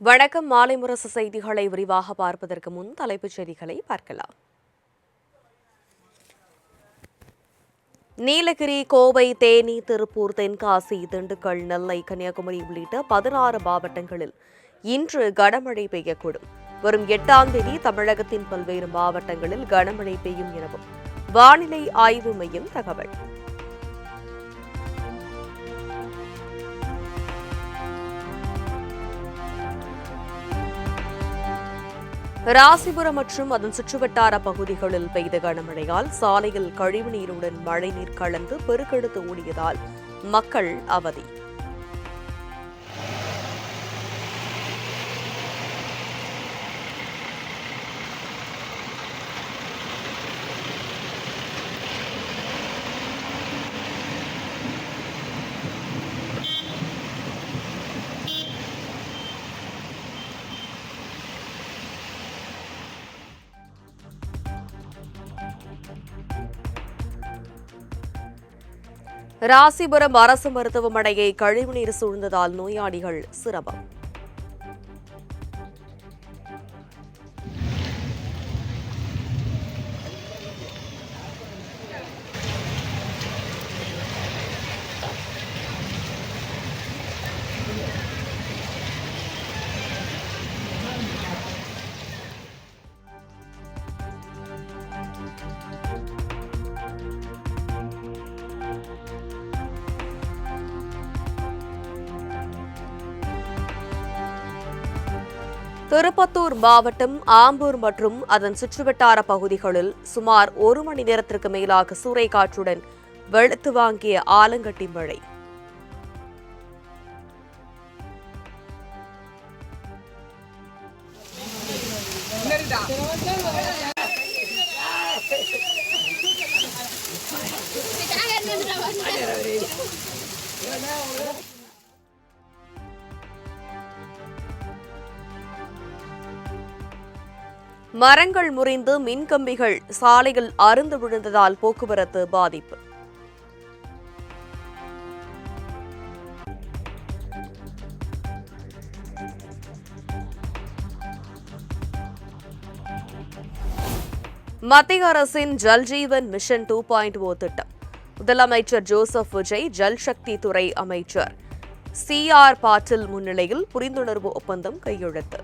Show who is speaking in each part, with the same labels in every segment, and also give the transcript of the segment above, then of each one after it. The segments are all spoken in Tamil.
Speaker 1: வணக்கம். மாலை முரசு செய்திகளை விரிவாக பார்ப்பதற்கு முன் தலைப்புச் செய்திகளை பார்க்கலாம். நீலகிரி, கோவை, தேனி, திருப்பூர், தென்காசி, திண்டுக்கல், நெல்லை, கன்னியாகுமரி உள்ளிட்ட 16 மாவட்டங்களில் இன்று கனமழை பெய்யக்கூடும். வரும் 8ஆம் தேதி தமிழகத்தின் பல்வேறு மாவட்டங்களில் கனமழை பெய்யும் எனவும் வானிலை ஆய்வு மையம் தகவல். ராசிபுரம் மற்றும் அதன் சுற்றுவட்டார பகுதிகளில் பெய்த கனமழையால் சாலையில் கழிவுநீருடன் மழைநீர் கலந்து பெருக்கெடுத்து ஓடியதால் மக்கள் அவதி. ராசிபுரம் அரசு மருத்துவமனையை கழிவுநீர் சூழ்ந்ததால் நோயாளிகள் சிரமம். திருப்பத்தூர் மாவட்டம் ஆம்பூர் மற்றும் அதன் சுற்றுவட்டார பகுதிகளில் சுமார் 1 மணி நேரத்திற்கு மேலாக சூறைக்காற்றுடன் வெளுத்து வாங்கிய ஆலங்கட்டி மழை. மரங்கள் முறிந்து மின்கம்பிகள் சாலையில் அறுந்து விழுந்ததால் போக்குவரத்து பாதிப்பு. மத்திய அரசின் ஜல்ஜீவன் மிஷன் 2.0 திட்டம். முதலமைச்சர் ஜோசப் விஜய், ஜல்சக்தி துறை அமைச்சர் CR பாட்டீல் முன்னிலையில் புரிந்துணர்வு ஒப்பந்தம் கையெழுத்து.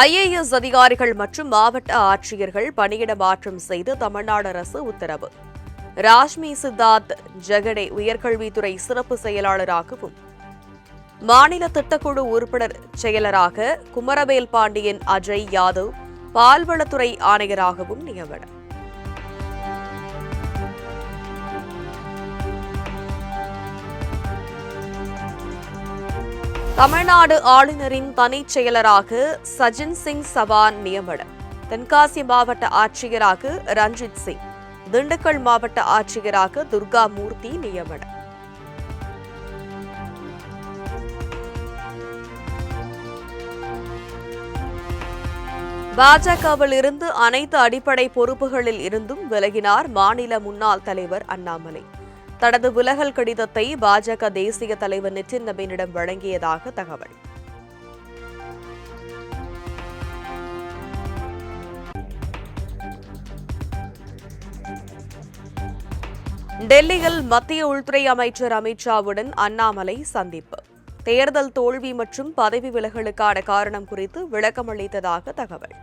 Speaker 1: IAS அதிகாரிகள் மற்றும் மாவட்ட ஆட்சியர்கள் பணியிட மாற்றம் செய்து தமிழ்நாடு அரசு உத்தரவு. ராஷ்மி சித்தார்த் ஜெகடே உயர்கல்வித்துறை சிறப்பு செயலாளராகவும், மாநில திட்டக்குழு உறுப்பினர் செயலராக குமரவேல் பாண்டியன் அஜய் யாதவ் பால்வளத்துறை ஆணையராகவும் நியமனம். தமிழ்நாடு ஆளுநரின் தனிச் செயலராக சஜன் சிங் சவான் நியமனம். தென்காசி மாவட்ட ஆட்சியராக ரஞ்சித் சிங், திண்டுக்கல் மாவட்ட ஆட்சியராக துர்கா மூர்த்தி நியமனம். பாஜகவில் இருந்து அனைத்து அடிப்படை பொறுப்புகளில் இருந்தும் விலகினார் மாநில முன்னாள் தலைவர் அண்ணாமலை. தனது விலகல் கடிதத்தை பாஜக தேசிய தலைவர் நிதின் நபீனிடம் வழங்கியதாக தகவல். டெல்லியில் மத்திய உள்துறை அமைச்சர் அமித்ஷாவுடன் அண்ணாமலை சந்திப்பு. தேர்தல் தோல்வி மற்றும் பதவி விலகலுக்கான காரணம் குறித்து விளக்கமளித்ததாக தகவல்.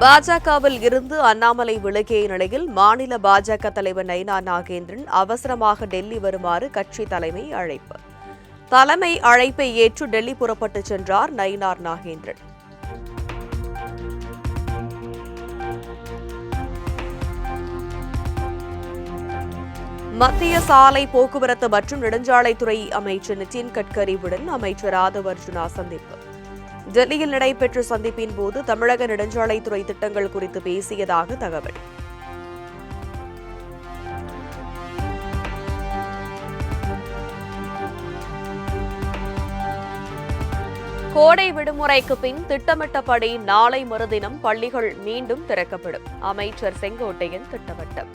Speaker 1: பாஜகவில் இருந்து அண்ணாமலை விலகிய நிலையில் மாநில பாஜக தலைவர் நயினா நாகேந்திரன் அவசரமாக டெல்லி வருமாறு கட்சி தலைமை அழைப்பு. தலைமை அழைப்பை ஏற்று டெல்லி புறப்பட்டுச் சென்றார் நயினார் நாகேந்திரன். மத்திய சாலை போக்குவரத்து மற்றும் நெடுஞ்சாலைத்துறை அமைச்சர் நிதின் கட்கரியுடன் அமைச்சர் ஆதவ் அர்ஜுனா சந்திப்பு. டெல்லியில் நடைபெற்ற சந்திப்பின் போது தமிழக நெடுஞ்சாலைத்துறை திட்டங்கள் குறித்து பேசியதாக தகவல். கோடை விடுமுறைக்கு பின் திட்டமிட்டபடி நாளை மறுதினம் பள்ளிகள் மீண்டும் திறக்கப்படும். அமைச்சர் செங்கோட்டையன் திட்டவட்டம்.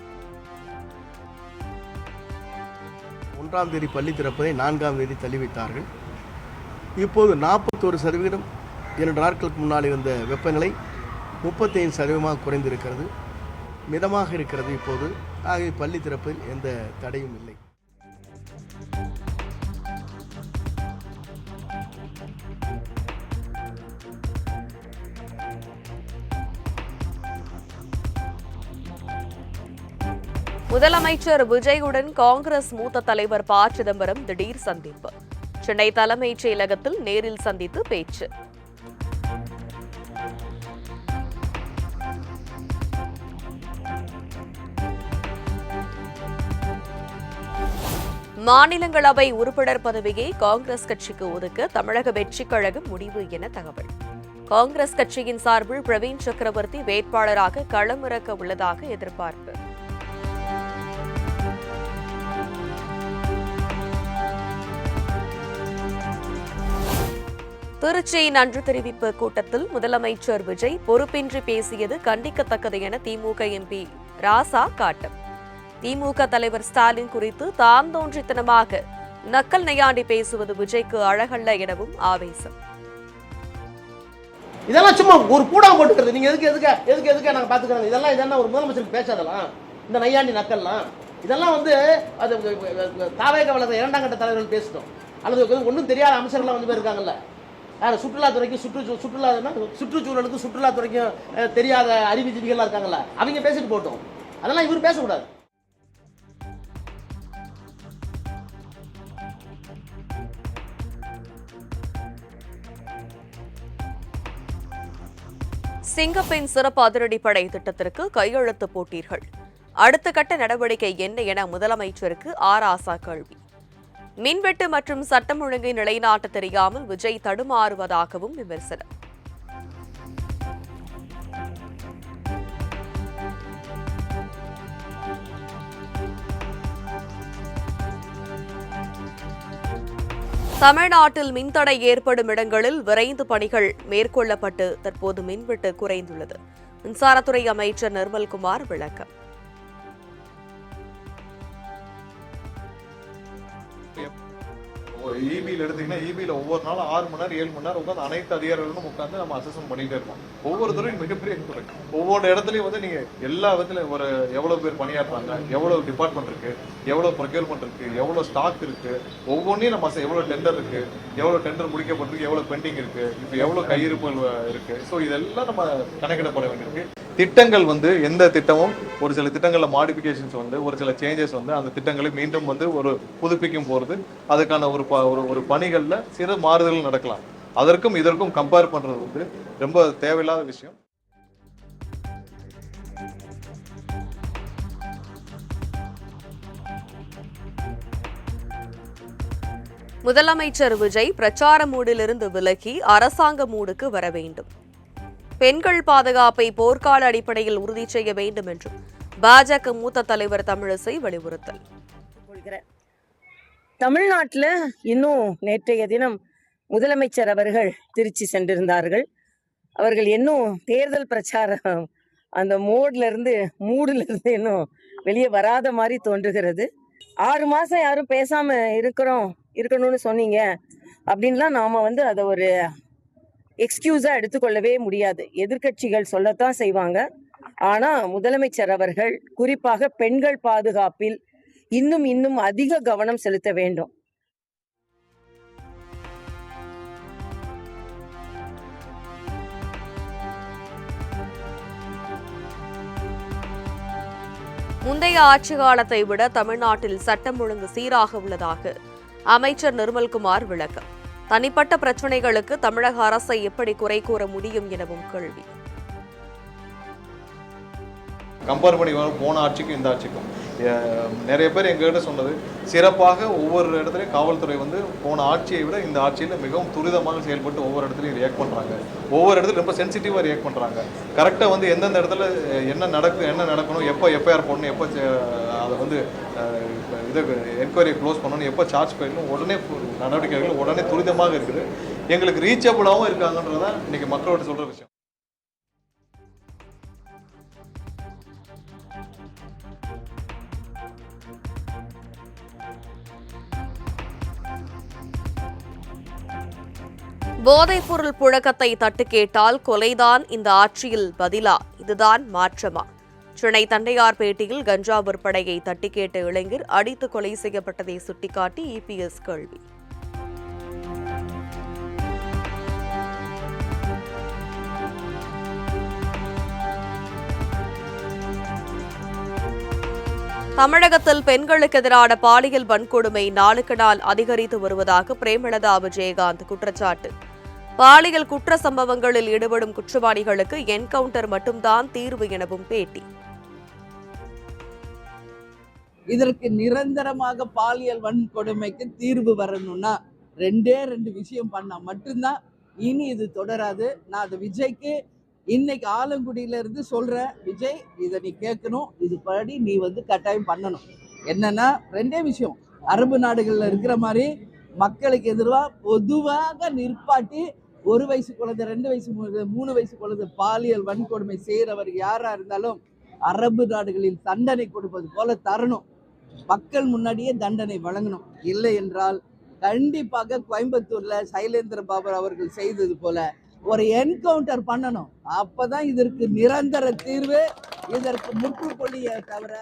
Speaker 2: 1ஆம் தேதி பள்ளி திறப்பதை 4ஆம் தேதி தள்ளி வைத்தார்கள். இப்போது 41% 2 நாட்களுக்கு முன்னால் இருந்த வெப்பநிலை 35% குறைந்திருக்கிறது. மிதமாக இருக்கிறது இப்போது. ஆகவே பள்ளி திறப்பில் எந்த தடையும் இல்லை.
Speaker 1: முதலமைச்சர் விஜயுடன் காங்கிரஸ் மூத்த தலைவர் ப. சிதம்பரம் திடீர் சந்திப்பு. சென்னை தலைமைச் செயலகத்தில் நேரில் சந்தித்து பேச்சு. மாநிலங்களவை உறுப்பினர் பதவியை காங்கிரஸ் கட்சிக்கு ஒதுக்க தமிழக வெற்றிக் கழகம் முடிவு என தகவல். காங்கிரஸ் கட்சியின் சார்பில் பிரவீன் சக்கரவர்த்தி வேட்பாளராக களமிறக்க உள்ளதாக எதிர்பார்ப்பு. திருச்சி நன்றி தெரிவிப்பு கூட்டத்தில் முதலமைச்சர் விஜய் பொறுப்பின்றி பேசியது கண்டிக்கத்தக்கது என திமுக எம்பி ராசா காட்டம். திமுக தலைவர் ஸ்டாலின் குறித்து தாம் தோன்றித்தனமாக நக்கல் நையாண்டி பேசுவது விஜய்க்கு அழகல்ல எனவும் ஆவேசம்.
Speaker 3: இதெல்லாம் சும்மா ஒரு கூடா போட்டுக்கிறது. நீங்க எதுக்கு நாங்க பாத்துக்கிறோம். இதெல்லாம் ஒரு முதலமைச்சருக்கு பேசாதலாம். இந்த நையாண்டி நக்கல்லாம் இதெல்லாம் அது தாவேக வளர்ந்த 2ஆம் கட்ட தலைவர்கள் பேசணும். அல்லது ஒன்றும் தெரியாத அமைச்சர்கள் இருக்காங்கல்ல. சுற்றுலாத்துறைக்கு சுற்றுச்சூழலுக்கு சுற்றுலாத்துறைக்கும் தெரியாத அறிவுஜீவிகள்லாம் இருக்காங்கல்ல, அவங்க பேசிட்டு போட்டோம். அதெல்லாம் இவர் பேசக்கூடாது.
Speaker 1: சிங்கப்பெண் சிறப்பு அதிரடிப்படை திட்டத்திற்கு கையெழுத்து போட்டீர்கள். அடுத்த கட்ட நடவடிக்கை என்ன என முதலமைச்சருக்கு ராசா கேள்வி. மின்வெட்டு மற்றும் சட்டம் ஒழுங்கை நிலைநாட்ட தெரியாமல் விஜய் தடுமாறுவதாகவும் விமர்சனம். தமிழ்நாட்டில் மின்தடை ஏற்படும் இடங்களில் விரைந்து பணிகள் மேற்கொள்ளப்பட்டு தற்போது மின்வெட்டு குறைந்துள்ளது. மின்சாரத்துறை அமைச்சர் நிர்மல்குமார் விளக்கம்.
Speaker 4: இபியில் எடுத்தீங்கன்னா இபியில் ஒவ்வொரு நாளும் 6 மணி நேரம் 7 மணி நேரம் உட்காந்து அனைத்து அதிகாரிகளும் உட்காந்து நம்ம அசஸ்மெண்ட் பண்ணிட்டே இருக்கோம். ஒவ்வொருத்தரும் மிகப்பெரிய துறை. ஒவ்வொரு இடத்துலயும் நீங்க எல்லா விதத்துலயும் ஒரு எவ்வளவு பேர் பணியாற்றுறாங்க, எவ்வளவு டிபார்ட்மெண்ட் இருக்கு, எவ்வளவு ப்ரொக்யூர்மெண்ட் இருக்கு, எவ்வளவு ஸ்டாக் இருக்கு, ஒவ்வொன்றையும் நம்ம எவ்வளவு டெண்டர் இருக்கு, எவ்வளவு டெண்டர் முடிக்கப்பட்டிருக்கு, எவ்வளவு பெண்டிங் இருக்கு, இப்ப எவ்வளவு கையிருப்புகள் இருக்கு. ஸோ இதெல்லாம் நம்ம கணக்கிடப்பட வேண்டியிருக்கு. திட்டங்கள் எந்த திட்டமும் ஒரு சில திட்டங்களில் மாடிஃபிகேஷன்ஸ் ஒரு சில சேஞ்சஸ் அந்த திட்டங்களை மீண்டும் ஒரு புதுப்பிக்கும் போகிறது அதுக்கான ஒரு பணிகளில் சிறு மாறுதல் நடக்கலாம். அதற்கும் இதற்கும் கம்பேர் பண்றது ரொம்ப தேவையில்லாத விஷயம்.
Speaker 1: முதலமைச்சர் விஜய் பிரச்சார மூடிலிருந்து விலகி அரசாங்க மூடுக்கு வர வேண்டும். பெண்கள் பாதுகாப்பை போர்க்கால அடிப்படையில் உறுதி செய்ய வேண்டும் என்றும் பாஜக மூத்த தலைவர் தமிழிசை வலியுறுத்தல்.
Speaker 5: தமிழ்நாட்டில் இன்னும் நேற்றைய தினம் முதலமைச்சர் அவர்கள் திருச்சி சென்றிருந்தார்கள். அவர்கள் இன்னும் தேர்தல் பிரச்சாரம் அந்த மூடுல இருந்து இன்னும் வெளியே வராத மாதிரி தோன்றுகிறது. 6 மாசம் யாரும் பேசாம இருக்கணும்னு சொன்னீங்க அப்படின்லாம் நாம அதை ஒரு எக்ஸ்கியூஸா எடுத்துக்கொள்ளவே முடியாது. எதிர்க்கட்சிகள் சொல்லத்தான் செய்வாங்க. ஆனா முதலமைச்சர் அவர்கள் குறிப்பாக பெண்கள் பாதுகாப்பில் இன்னும் அதிக கவனம் செலுத்த வேண்டும்.
Speaker 1: முந்தைய ஆட்சி காலத்தை விட தமிழ்நாட்டில் சட்டம் ஒழுங்கு சீராக உள்ளதாக அமைச்சர் நிர்மல்குமார் விளக்கம். தனிப்பட்ட பிரச்சனைகளுக்கு தமிழக அரசை எப்படி குறை கூற முடியும் எனவும் கேள்வி.
Speaker 4: கம்பேர் பண்ணி போன ஆட்சிக்கும் இந்த ஆட்சிக்கும் நிறைய பேர் எங்ககிட்ட சொன்னது சிறப்பாக ஒவ்வொரு இடத்துலையும் காவல்துறை போன ஆட்சியை விட இந்த ஆட்சியில் மிகவும் துரிதமாக செயல்பட்டு ஒவ்வொரு இடத்துலையும் ரியாக்ட் பண்ணுறாங்க. ஒவ்வொரு இடத்துலையும் ரொம்ப சென்சிட்டிவாக ரியாக்ட் பண்ணுறாங்க. கரெக்டாக எந்தெந்த இடத்துல என்ன நடக்கணும், எப்போ எஃப்ஐஆர் போடணும், எப்போ அதை இதை என்கொயரியை க்ளோஸ் பண்ணணும், எப்போ சார்ஜ் பண்ணணும், உடனே நடவடிக்கைகள் உடனே துரிதமாக இருக்குது. எங்களுக்கு ரீச்சபிளாகவும் இருக்காங்கன்றதான் இன்னைக்கு மக்களோட சொல்ற விஷயம்.
Speaker 1: போதைப்பொருள் புழக்கத்தை தட்டு கேட்டால் கொலைதான் இந்த ஆட்சியில் பதிலா? இதுதான் மாற்றமா? சென்னை தண்டையார்பேட்டையில் கஞ்சா விற்பனையை தட்டி கேட்ட இளைஞர் அடித்து கொலை செய்யப்பட்டதை சுட்டிக்காட்டி இபிஎஸ் கேள்வி. தமிழகத்தில் பெண்களுக்கு எதிரான பாலியல் வன்கொடுமை நாளுக்கு நாள் அதிகரித்து வருவதாக பிரேமலதா விஜயகாந்த் குற்றச்சாட்டு. பாலியல் குற்ற சம்பவங்களில் ஈடுபடும் குற்றவாளிகளுக்கு என்கவுண்டர் மட்டும்தான் தீர்வு எனவும் பேட்டி.
Speaker 6: இதற்கு நிரந்தரமாக பாலியல் வன்கொடுமைக்கு தீர்வு வரணும்னா ரெண்டு விஷயம் பண்ணா மட்டும்தான் இனி இது தொடராது. நான் அது விஜய்க்கு இன்னைக்கு ஆலங்குடியில இருந்து சொல்றேன், விஜய் இதை நீ கேட்கணும், இது படி நீ கட்டாயம் பண்ணணும். என்னன்னா ரெண்டே விஷயம், அரபு நாடுகள்ல இருக்கிற மாதிரி மக்களுக்கு எதிராக பொதுவாக நிற்பாட்டி 1 வயசு குழந்தை 2 வயசு 3 வயசு குழந்தை பாலியல் வன்கொடுமை செய்கிறவர் யாரா இருந்தாலும் அரபு நாடுகளில் தண்டனை கொடுப்பது போல தரணும். மக்கள் முன்னாடியே தண்டனை வழங்கணும். இல்லை என்றால் கண்டிப்பாக கோயம்புத்தூர்ல சைலேந்திர பாபு அவர்கள் செய்தது போல ஒரு என்கவுண்டர் பண்ணணும். அப்பதான் இதற்கு நிரந்தர தீர்வு, இதற்கு முற்றுப்புள்ளியை தவிர.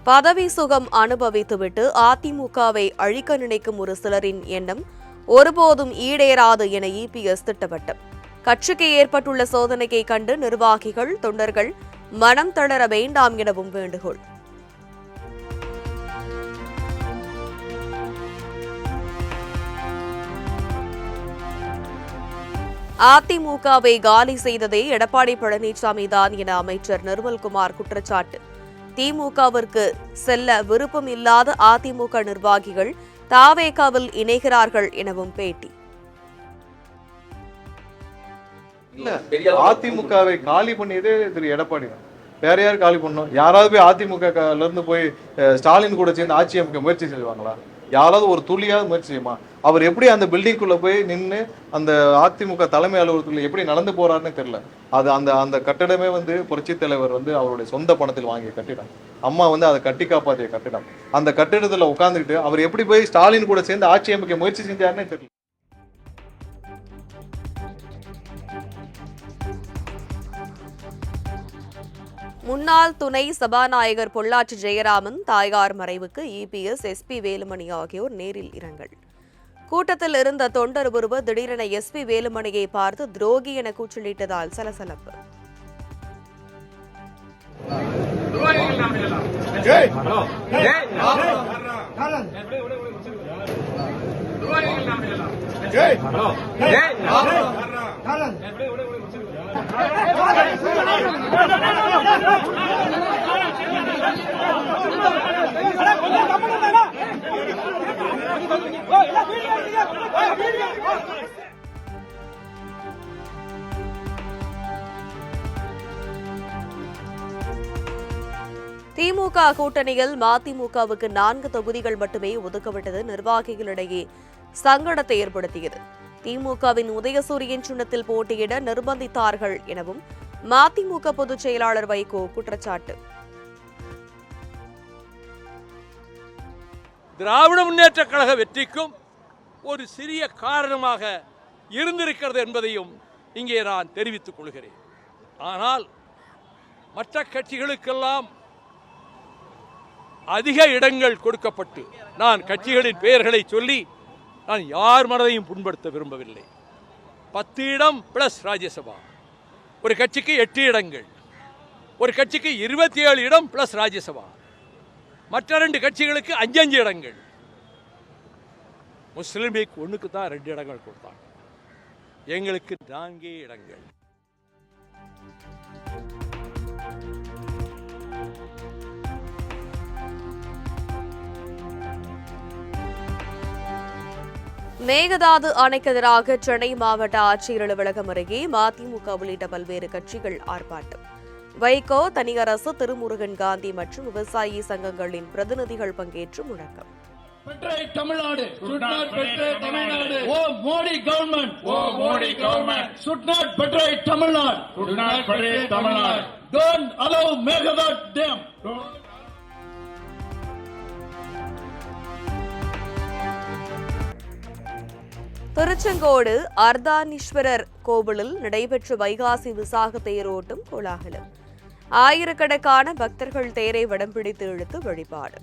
Speaker 1: பதவி சுகம் அனுபவித்துவிட்டு அதிமுகவை அழிக்க நினைக்கும் ஒரு சிலரின் எண்ணம் ஒருபோதும் ஈடேறாது என இபிஎஸ் திட்டவட்டம். கட்சிக்கு ஏற்பட்டுள்ள சோதனையை கண்டு நிர்வாகிகள் தொண்டர்கள் மனம் தளர வேண்டாம் எனவும் வேண்டுகோள். அதிமுகவை காலி செய்ததே எடப்பாடி பழனிசாமி தான் என அமைச்சர் நிர்மல்குமார் குற்றச்சாட்டு. திமுகவிற்கு செல்ல விருப்பம் இல்லாத அதிமுக நிர்வாகிகள் தாவேகாவில் இணைகிறார்கள் எனவும் பேட்டி.
Speaker 4: இல்ல, அதிமுகவை காலி பண்ணியதே திரு எடப்பாடி தான். வேற யார் காலி பண்ணோம்? யாராவது போய் அதிமுக இருந்து போய் ஸ்டாலின் கூட சேர்ந்து ஆட்சி அமைக்க முயற்சி செய்வாங்களா? யாராவது ஒரு துளியாவது முயற்சி செய்யுமா? அவர் எப்படி அந்த பில்டிங்குள்ள போய் நின்று அந்த அதிமுக தலைமை அலுவலகத்துல எப்படி நடந்து போறாருன்னு தெரியல. அது அந்த கட்டிடமே புரட்சி தலைவர் அவருடைய சொந்த பணத்தில் வாங்கிய கட்டிடம். அம்மா அதை கட்டி காப்பாற்றிய கட்டிடம். அந்த கட்டிடத்துல உட்கார்ந்துக்கிட்டு அவர் எப்படி போய் ஸ்டாலின் கூட சேர்ந்து ஆட்சி அமைக்க முயற்சி செஞ்சாருன்னே தெரியல.
Speaker 1: முன்னாள் துணை சபாநாயகர் பொள்ளாச்சி ஜெயராமன் தாயார் மறைவுக்கு இபிஎஸ், எஸ்பி வேலுமணி ஆகியோர் நேரில் இரங்கல். கூட்டத்தில் இருந்த தொண்டர் ஒருவர் திடீரென எஸ்பி வேலுமணியை பார்த்து துரோகி என கூச்சலிட்டதால் சலசலப்பு. திமுக கூட்டணியில் மதிமுகவுக்கு 4 தொகுதிகள் மட்டுமே ஒதுக்கப்பட்டது நிர்வாகிகளிடையே சங்கடத்தை ஏற்படுத்தியது. திமுகவின் உதயசூரியன் சின்னத்தில் போட்டியிட நிர்பந்தித்தார்கள் எனவும் மதிமுக பொதுச் செயலாளர் வைகோ குற்றச்சாட்டு.
Speaker 7: திராவிட முன்னேற்ற கழக வெற்றிக்கும் ஒரு சிறிய காரணமாக இருந்திருக்கிறது என்பதையும் இங்கே நான் தெரிவித்துக் கொள்கிறேன். ஆனால் மற்ற கட்சிகளுக்கெல்லாம் அதிக இடங்கள் கொடுக்கப்பட்டு, நான் கட்சிகளின் பெயர்களை சொல்லி நான் யார் மனதையும் புண்படுத்த விரும்பவில்லை. 10 இடம் பிளஸ் ராஜ்யசபா, ஒரு கட்சிக்கு 8 இடங்கள், ஒரு கட்சிக்கு 27 இடம் பிளஸ் ராஜ்யசபா, மற்ற 2 கட்சிகளுக்கு 5 இடங்கள். முஸ்லிம் லீக் 1க்கு தான் 2 இடங்கள் கொடுத்தாங்க, எங்களுக்கு 4 இடங்கள்.
Speaker 1: மேகதாது அணைக்கு எதிராக சென்னை மாவட்ட ஆட்சியர் அலுவலகம் அருகே மதிமுக உள்ளிட்ட பல்வேறு கட்சிகள் ஆர்ப்பாட்டம். வைகோ, தனியரசு, திருமுருகன் காந்தி மற்றும் விவசாயி சங்கங்களின் பிரதிநிதிகள் பங்கேற்று முழக்கம்.
Speaker 8: Tamil Nadu should not betray Tamil Nadu. Oh Modi government. Oh Modi government should not betray Tamil Nadu. Should not betray Tamil Nadu. Don't allow Meghadat dam.
Speaker 1: Tiruchengode அர்த்தானீஸ்வரர் கோவிலில் நடைபெற்ற வைகாசி விசாக தேரோட்டம் கோலாகலம். ஆயிரக்கணக்கான பக்தர்கள் தேரை வடம் பிடித்து இழுத்து வழிபாடு.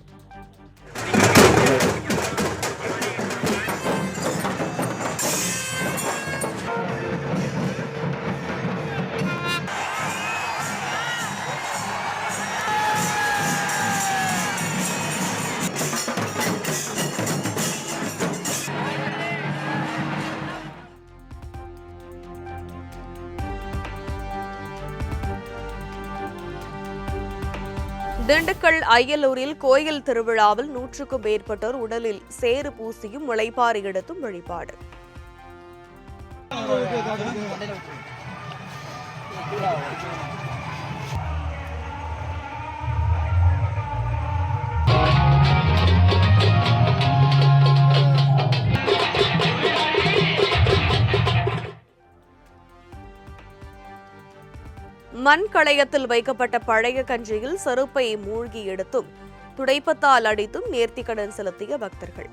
Speaker 1: திண்டுக்கல் அய்யலூரில் கோயில் திருவிழாவில் 100க்கும் மேற்பட்டோர் உடலில் சேறு பூசியும் முளைப்பாரி எடுத்தும் வழிபாடு. மண் களையத்தில் வைக்கப்பட்ட பழைய கஞ்சியில் செருப்பை மூழ்கி எடுத்தும் துடைப்பத்தால் அடித்தும் நேர்த்திக்கடன் செலுத்திய பக்தர்கள்.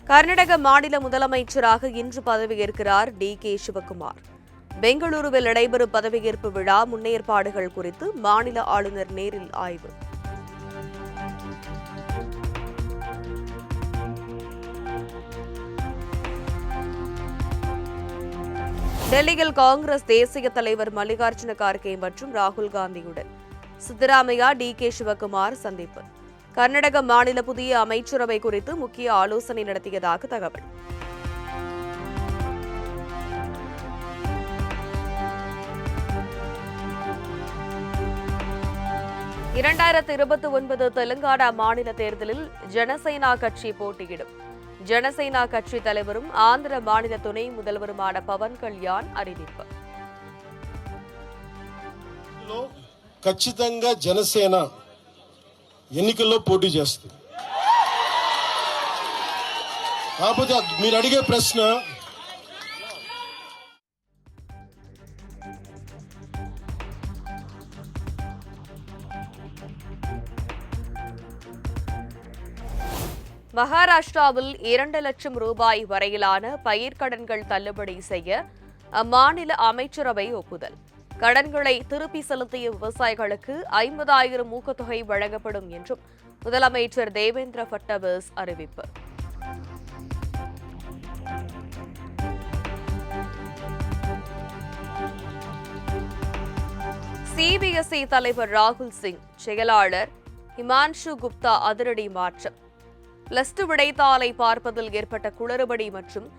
Speaker 1: கர்நாடக மாநில முதலமைச்சராக இன்று பதவியேற்கிறார் டி.கே. சிவக்குமார். பெங்களூருவில் நடைபெறும் பதவியேற்பு விழா முன்னேற்பாடுகள் குறித்து மாநில ஆளுநர் நேரில் ஆய்வு. டெல்லியில் காங்கிரஸ் தேசிய தலைவர் மல்லிகார்ஜுன கார்கே மற்றும் ராகுல் காந்தியுடன் சித்தராமையா, டி.கே. சிவக்குமார் சந்திப்பு. கர்நாடக மாநில புதிய அமைச்சரவை குறித்து முக்கிய ஆலோசனை நடத்தியதாக தகவல். (2029) தெலுங்கானா மாநில தேர்தலில் ஜனசேனா கட்சி போட்டியிடும். ஜனசேனா கட்சி தலைவரும் ஆந்திர மாநில துணை முதல்வருமான பவன் கல்யாண் அறிவிப்பு.
Speaker 9: ఖచ్చితంగా జనసేన ఎన్నికల్లో పోటీ చేస్తుంది. కాకపోతే మీరు అడిగే ప్రశ్న
Speaker 1: மகாராஷ்டிராவில் 2 லட்சம் ரூபாய் வரையிலான பயிர்க்கடன்கள் தள்ளுபடி செய்ய அம்மாநில அமைச்சரவை ஒப்புதல். கடன்களை திருப்பி செலுத்திய விவசாயிகளுக்கு 50,000 ஊக்கத்தொகை வழங்கப்படும் என்றும் முதலமைச்சர் தேவேந்திர ஃபட்னவிஸ் அறிவிப்பு. சிபிஎஸ்இ தலைவர் ராகுல் சிங், செயலாளர் ஹிமான்ஷு குப்தா அதிரடி மாற்றம். +2 விடைத்தாளை பார்ப்பதில் ஏற்பட்ட குளறுபடி மற்றும்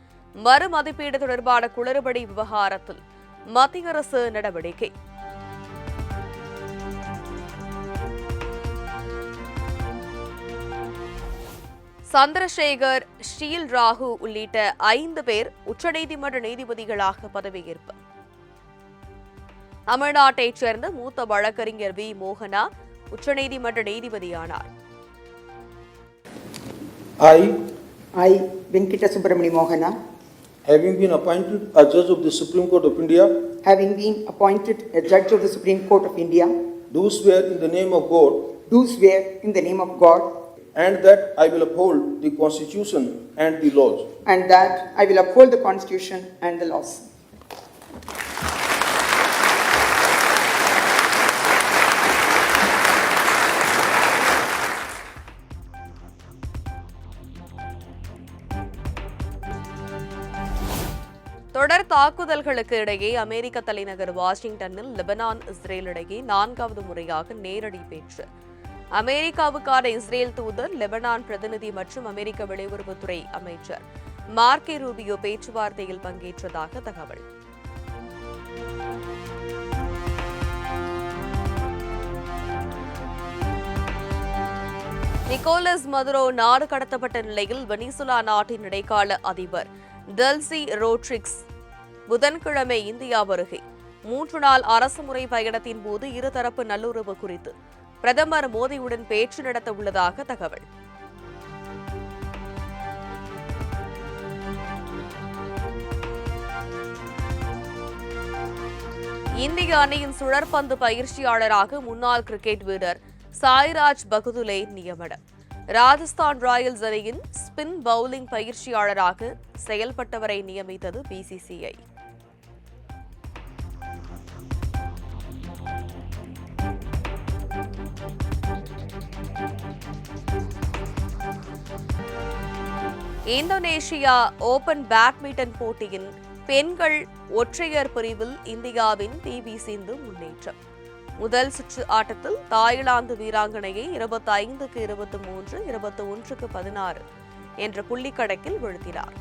Speaker 1: மறுமதிப்பீடு தொடர்பான குளறுபடி விவகாரத்தில் மத்திய அரசு நடவடிக்கை. சந்திரசேகர், ஷீல் ராகு உள்ளிட்ட 5 பேர் உச்சநீதிமன்ற நீதிபதிகளாக பதவியேற்பு. தமிழ்நாட்டைச் சேர்ந்த மூத்த வழக்கறிஞர் வி. மோகனா உச்சநீதிமன்ற நீதிபதியானார்.
Speaker 10: I, Venkata Subramani Mohana,
Speaker 9: having been appointed a judge of the Supreme Court of India,
Speaker 10: having been appointed a judge of the Supreme Court of India,
Speaker 9: do swear in the name of God,
Speaker 10: do swear in the name of God,
Speaker 9: and that I will uphold the Constitution and the laws,
Speaker 10: and that I will uphold the Constitution and the laws.
Speaker 1: தொடர் தாக்குதல்களுக்கு இடையே அமெரிக்க தலைநகர் வாஷிங்டனில் லெபனான் இஸ்ரேல் இடையே 4வது முறையாக நேரடி பேச்சு. அமெரிக்காவுக்கான இஸ்ரேல் தூதர், லெபனான் பிரதிநிதி மற்றும் அமெரிக்க வெளியுறவுத்துறை அமைச்சர் மார்க்கோ ரூபியோ பேச்சுவார்த்தையில் பங்கேற்றதாக தகவல். நிக்கோலஸ் மதுரோ நாடு கடத்தப்பட்ட நிலையில் வெனிசுலா நாட்டின் இடைக்கால அதிபர் டெல்சி ரோட்ரிக்ஸ் புதன்கிழமை இந்தியா வருகை. 3 நாள் அரசுமுறை பயணத்தின் போது இருதரப்பு நல்லுறவு குறித்து பிரதமர் மோடியுடன் பேச்சு நடத்த உள்ளதாக தகவல். இந்திய அணியின் சுழற்பந்து பயிற்சியாளராக முன்னாள் கிரிக்கெட் வீரர் சாய்ராஜ் பகுதுலே நியமனம். ராஜஸ்தான் ராயல்ஸ் அணியின் ஸ்பின் பவுலிங் பயிற்சியாளராக செயல்பட்டவரை நியமித்தது பிசிசிஐ. இந்தோனேஷியா ஓபன் பேட்மிண்டன் போட்டியின் பெண்கள் ஒற்றையர் பிரிவில் இந்தியாவின் PV சிந்து முன்னேற்றம். முதல் சுற்று ஆட்டத்தில் தாய்லாந்து வீராங்கனையை 25-23, 21-16 என்ற புள்ளிக்கணக்கில் வீழ்த்தினார்.